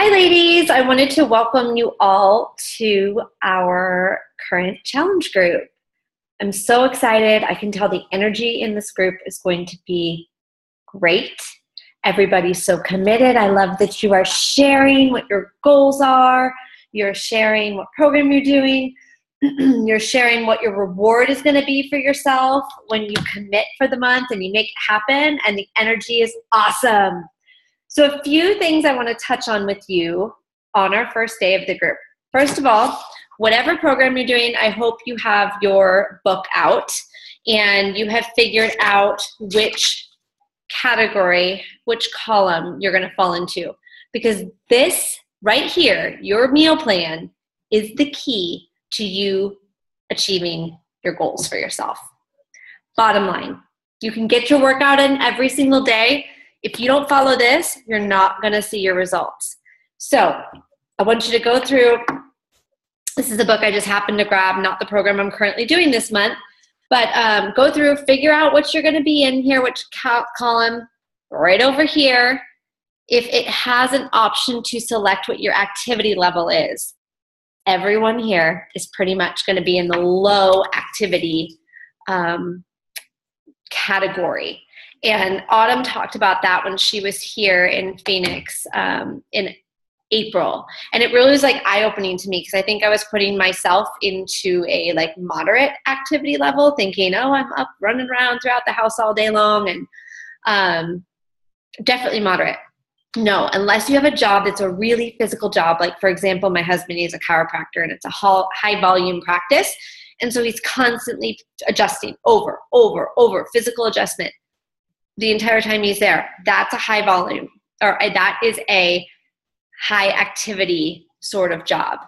Hi, ladies. I wanted to welcome you all to our current challenge group. I'm so excited. I can tell the energy in this group is going to be great. Everybody's so committed. I love that you are sharing what your goals are. You're sharing what program you're doing. You're sharing what your reward is going to be for yourself when you commit for the month and you make it happen, and the energy is awesome. So a few things I want to touch on with you on our first day of the group. First of all, whatever program you're doing, I hope you have your book out and you have figured out which category, which column you're going to fall into. Because this right here, your meal plan, is the key to you achieving your goals for yourself. Bottom line, you can get your workout in every single day. If you don't follow this, you're not going to see your results. So I want you to go through. This is the book I just happened to grab, not the program I'm currently doing this month. But go through, figure out what you're going to be in here, which column, right over here. If it has an option to select what your activity level is, everyone here is pretty much going to be in the low activity category. And Autumn talked about that when she was here in Phoenix in April. And it really was like eye-opening to me, because I think I was putting myself into a like moderate activity level, thinking, oh, I'm up running around throughout the house all day long, and definitely moderate. No, unless you have a job that's a really physical job. Like, for example, my husband is a chiropractor and it's a high volume practice. And so he's constantly adjusting over, physical adjustment the entire time he's there. That's a high volume, or that is a high activity sort of job.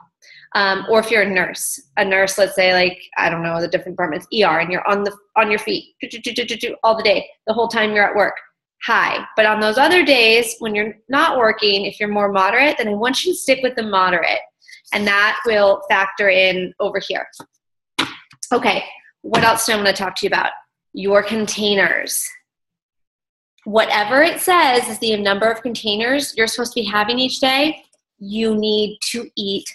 Or if you're a nurse, let's say, like, I don't know, the different departments, ER, and you're on your feet all the day, the whole time you're at work, high. But on those other days when you're not working, if you're more moderate, then I want you to stick with the moderate, and that will factor in over here. Okay, what else do I want to talk to you about? Your containers. Whatever it says is the number of containers you're supposed to be having each day, you need to eat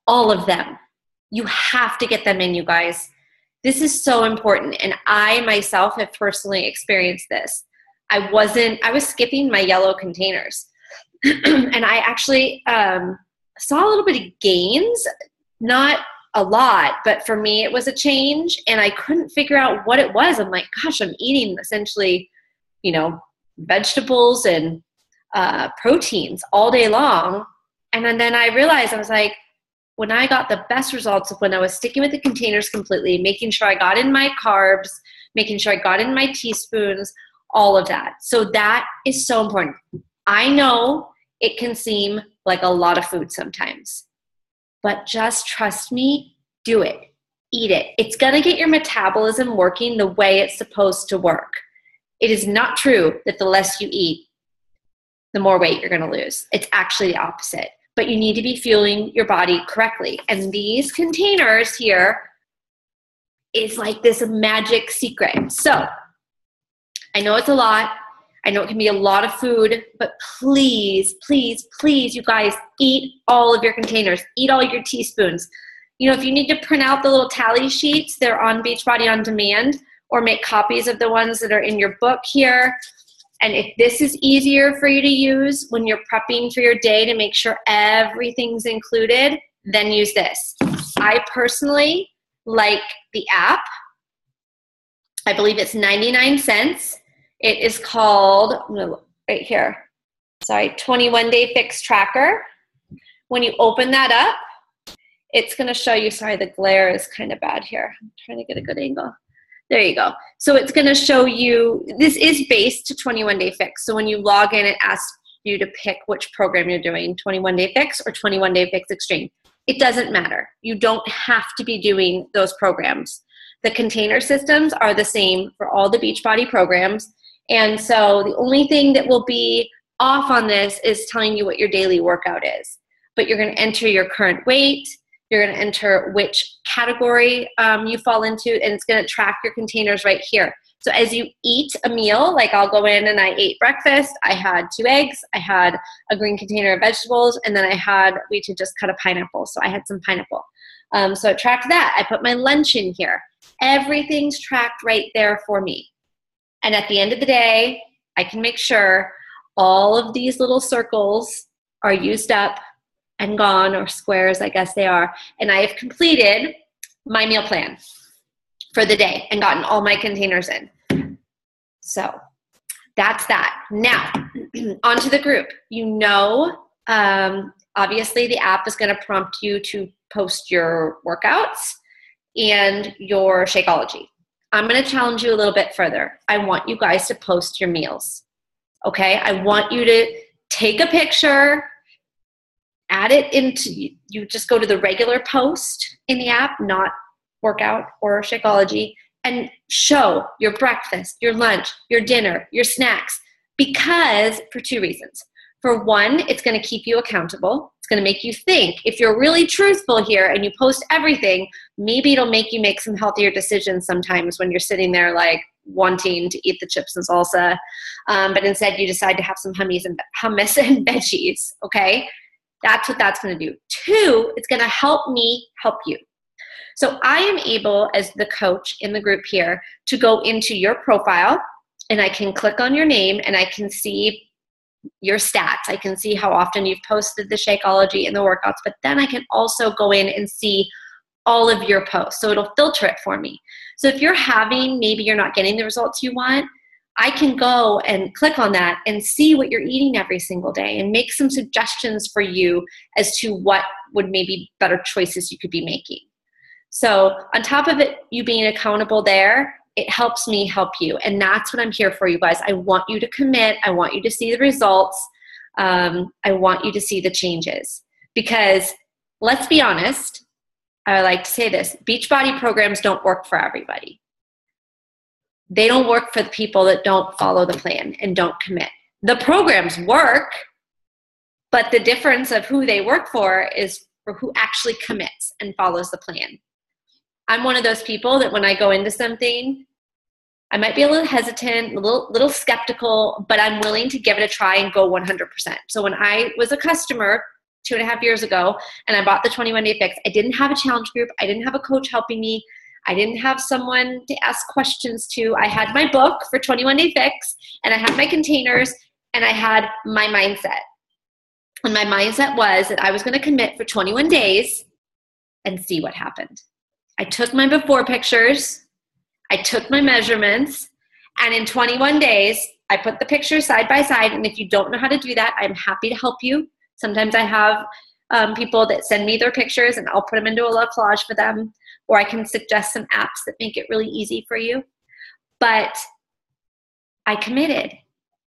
all of them. You have to get them in, you guys. This is so important, and I myself have personally experienced this. I was skipping my yellow containers, and I actually saw a little bit of gains, not a lot, but for me it was a change, and I couldn't figure out what it was. I'm like, gosh, I'm eating essentially, vegetables and proteins all day long. And then I realized, I was like, when I got the best results of when I was sticking with the containers completely, making sure I got in my carbs, making sure I got in my teaspoons, all of that. So that is so important. I know it can seem like a lot of food sometimes, but just trust me, do it, eat it. It's going to get your metabolism working the way it's supposed to work. It is not true that the less you eat, the more weight you're going to lose. It's actually the opposite. But you need to be fueling your body correctly. And these containers here is like this magic secret. So I know it's a lot. I know it can be a lot of food, but please, please, please, you guys, eat all of your containers. Eat all your teaspoons. If you need to print out the little tally sheets, they're on Beachbody On Demand, or make copies of the ones that are in your book here. And if this is easier for you to use when you're prepping for your day to make sure everything's included, then use this. I personally like the app. I believe it's 99 cents. It is called, right here, 21 Day Fix Tracker. When you open that up, it's gonna show you, sorry, the glare is kind of bad here. I'm trying to get a good angle. There you go. So it's going to show you, this is based to 21 Day Fix. So when you log in, it asks you to pick which program you're doing, 21 Day Fix or 21 Day Fix Extreme. It doesn't matter. You don't have to be doing those programs. The container systems are the same for all the Beachbody programs. And so the only thing that will be off on this is telling you what your daily workout is. But you're going to enter your current weight. You're going to enter which category you fall into, and it's going to track your containers right here. So as you eat a meal, like I'll go in and I ate breakfast, I had 2 eggs, I had a green container of vegetables, and then we had just cut a pineapple. So I had some pineapple. So it tracked that. I put my lunch in here. Everything's tracked right there for me. And at the end of the day, I can make sure all of these little circles are used up and gone, or squares, I guess they are. And I have completed my meal plan for the day and gotten all my containers in. So that's that. Now, onto the group. Obviously the app is going to prompt you to post your workouts and your Shakeology. I'm going to challenge you a little bit further. I want you guys to post your meals. Okay? I want you to take a picture, add it into, you just go to the regular post in the app, not workout or Shakeology, and show your breakfast, your lunch, your dinner, your snacks, because for 2 reasons. For one, it's going to keep you accountable. It's going to make you think. If you're really truthful here and you post everything, maybe it'll make you make some healthier decisions sometimes when you're sitting there like wanting to eat the chips and salsa, but instead you decide to have some hummus and veggies, okay? That's what that's going to do. 2, it's going to help me help you. So I am able, as the coach in the group here, to go into your profile, and I can click on your name and I can see your stats. I can see how often you've posted the Shakeology and the workouts, but then I can also go in and see all of your posts. So it'll filter it for me. So if maybe you're not getting the results you want, I can go and click on that and see what you're eating every single day and make some suggestions for you as to what would maybe better choices you could be making. So on top of it, you being accountable there, it helps me help you. And that's what I'm here for, you guys. I want you to commit. I want you to see the results. I want you to see the changes. Because let's be honest, I like to say this, Beachbody programs don't work for everybody. They don't work for the people that don't follow the plan and don't commit. The programs work, but the difference of who they work for is for who actually commits and follows the plan. I'm one of those people that when I go into something, I might be a little hesitant, a little skeptical, but I'm willing to give it a try and go 100%. So when I was a customer 2.5 years ago and I bought the 21-Day Fix, I didn't have a challenge group. I didn't have a coach helping me. I didn't have someone to ask questions to. I had my book for 21-Day Fix, and I had my containers, and I had my mindset. And my mindset was that I was going to commit for 21 days and see what happened. I took my before pictures, I took my measurements, and in 21 days, I put the pictures side by side. And if you don't know how to do that, I'm happy to help you. Sometimes I have people that send me their pictures and I'll put them into a little collage for them, or I can suggest some apps that make it really easy for you. But I committed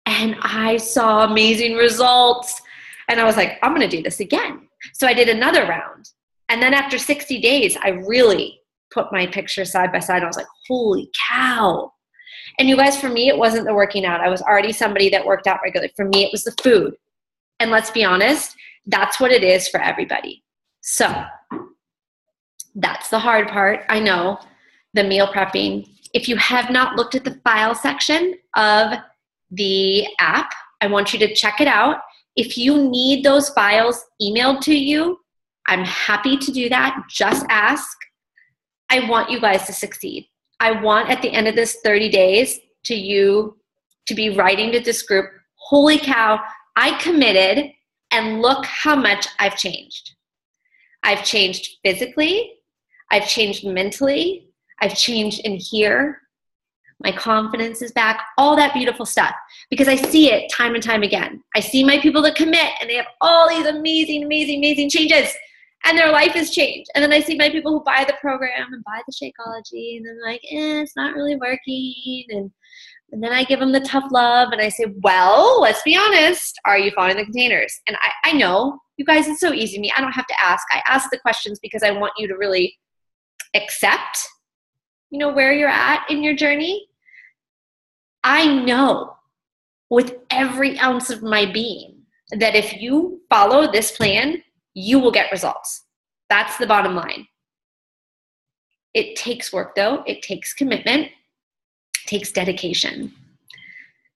and I saw amazing results. And I was like, I'm going to do this again. So I did another round. And then after 60 days, I really put my pictures side by side. I was like, holy cow. And you guys, for me, it wasn't the working out. I was already somebody that worked out regularly. For me, it was the food. And let's be honest, that's what it is for everybody. So that's the hard part. I know, the meal prepping. If you have not looked at the file section of the app, I want you to check it out. If you need those files emailed to you, I'm happy to do that. Just ask. I want you guys to succeed. I want at the end of this 30 days to be writing to this group, holy cow, I committed and look how much I've changed. I've changed physically. I've changed mentally. I've changed in here. My confidence is back, all that beautiful stuff, because I see it time and time again. I see my people that commit and they have all these amazing, amazing, amazing changes and their life has changed. And then I see my people who buy the program and buy the Shakeology and then like, it's not really working. And then I give them the tough love and I say, well, let's be honest. Are you following the containers? And I know, you guys, it's so easy to me. I don't have to ask. I ask the questions because I want you to really accept, where you're at in your journey. I know with every ounce of my being that if you follow this plan, you will get results. That's the bottom line. It takes work though. It takes commitment. takes dedication.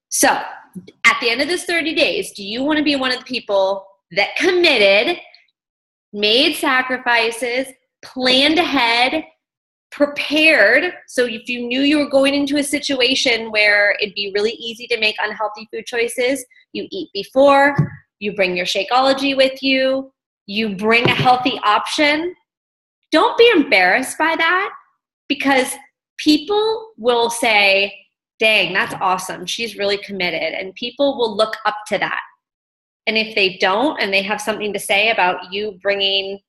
So at the end of this 30 days, do you want to be one of the people that committed, made sacrifices, planned ahead, prepared? So if you knew you were going into a situation where it'd be really easy to make unhealthy food choices, you eat before, you bring your Shakeology with you, you bring a healthy option. Don't be embarrassed by that, because people will say, dang, that's awesome. She's really committed. And people will look up to that. And if they don't, and they have something to say about you bringing,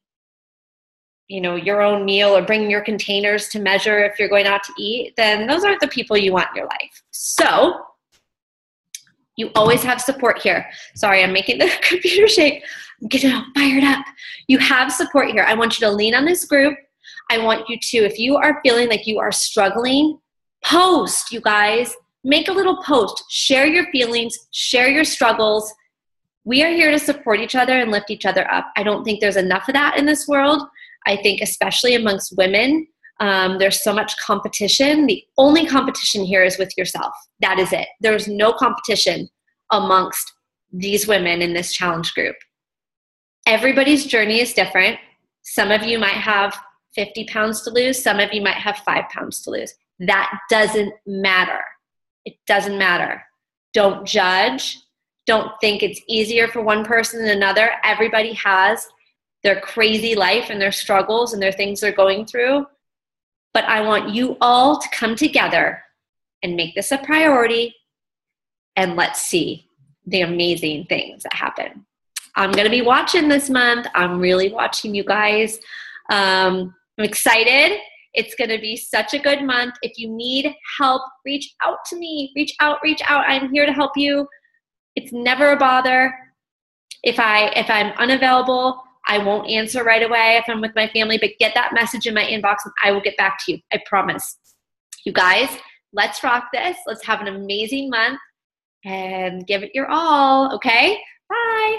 your own meal or bringing your containers to measure if you're going out to eat, then those aren't the people you want in your life. So you always have support here. Sorry, I'm making the computer shake. I'm getting all fired up. You have support here. I want you to lean on this group. I want you to, if you are feeling like you are struggling, post, you guys. Make a little post. Share your feelings. Share your struggles. We are here to support each other and lift each other up. I don't think there's enough of that in this world. I think especially amongst women, there's so much competition. The only competition here is with yourself. That is it. There's no competition amongst these women in this challenge group. Everybody's journey is different. Some of you might have 50 pounds to lose. Some of you might have 5 pounds to lose. That doesn't matter. It doesn't matter. Don't judge. Don't think it's easier for one person than another. Everybody has their crazy life and their struggles and their things they're going through. But I want you all to come together and make this a priority, and let's see the amazing things that happen. I'm going to be watching this month. I'm really watching you guys. I'm excited. It's going to be such a good month. If you need help, reach out to me. Reach out. I'm here to help you. It's never a bother. If I'm unavailable, I won't answer right away if I'm with my family, but get that message in my inbox and I will get back to you. I promise. You guys, let's rock this. Let's have an amazing month and give it your all, okay? Bye.